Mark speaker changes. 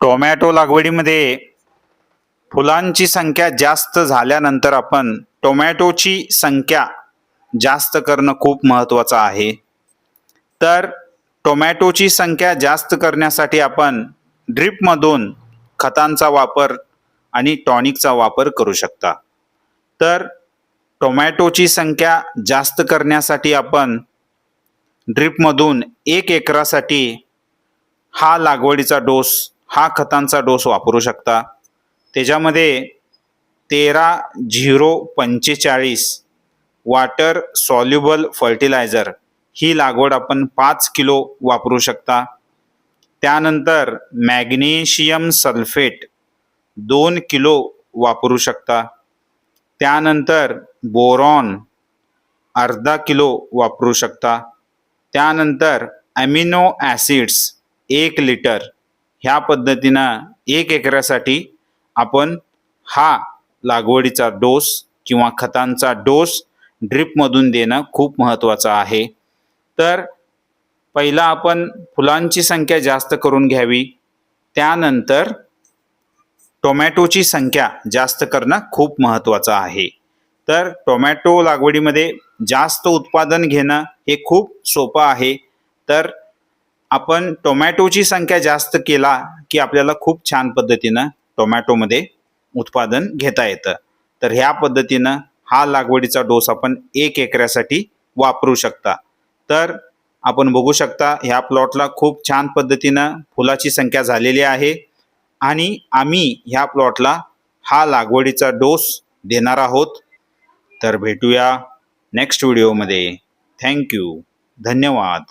Speaker 1: Tomato लागवडीमध्ये फुलांची संख्या जास्त झाल्यानंतर आपण टोमॅटोची संख्या जास्त करणं खूप महत्त्वाचं आहे. तर टोमॅटोची संख्या जास्त करण्यासाठी आपण ड्रिपमधून खतांचा वापर आणि टॉनिकचा वापर करू शकता. तर टोमॅटोची संख्या जास्त करण्यासाठी आपण ड्रिपमधून 1 एकरासाठी हा लागवडीचा डोस, हा खतांचा डोस वापरू शकता. त्याच्यामध्ये 13-0-45 वॉटर सॉल्युबल फर्टिलायझर ही लागवड आपण 5 किलो वापरू शकता. त्यानंतर मॅग्नेशियम सल्फेट 2 किलो वापरू शकता. त्यानंतर बोरॉन अर्धा किलो वापरू शकता. त्यानंतर ॲमिनो ॲसिड्स 1 लिटर. ह्या पद्धतीनं 1 एकरासाठी आपण हा लागवडीचा डोस किंवा खतांचा डोस ड्रिपमधून देणं खूप महत्त्वाचं आहे. तर पहिला आपण फुलांची संख्या जास्त करून घ्यावी, त्यानंतर टोमॅटोची संख्या जास्त करणं खूप महत्त्वाचं आहे. तर टोमॅटो लागवडीमध्ये जास्त उत्पादन घेणं हे खूप सोपं आहे. तर आपण टोमॅटोची संख्या जास्त केला की आपल्याला खूप छान पद्धतीनं टोमॅटोमध्ये उत्पादन घेता येतं. तर ह्या पद्धतीनं हा लागवडीचा डोस आपण 1 एकरासाठी वापरू शकता. तर आपण बघू शकता ह्या प्लॉटला खूप छान पद्धतीनं फुलाची संख्या झालेली आहे आणि आम्ही ह्या प्लॉटला हा लागवडीचा डोस देणार आहोत. तर भेटूया नेक्स्ट व्हिडिओमध्ये. थँक्यू. धन्यवाद.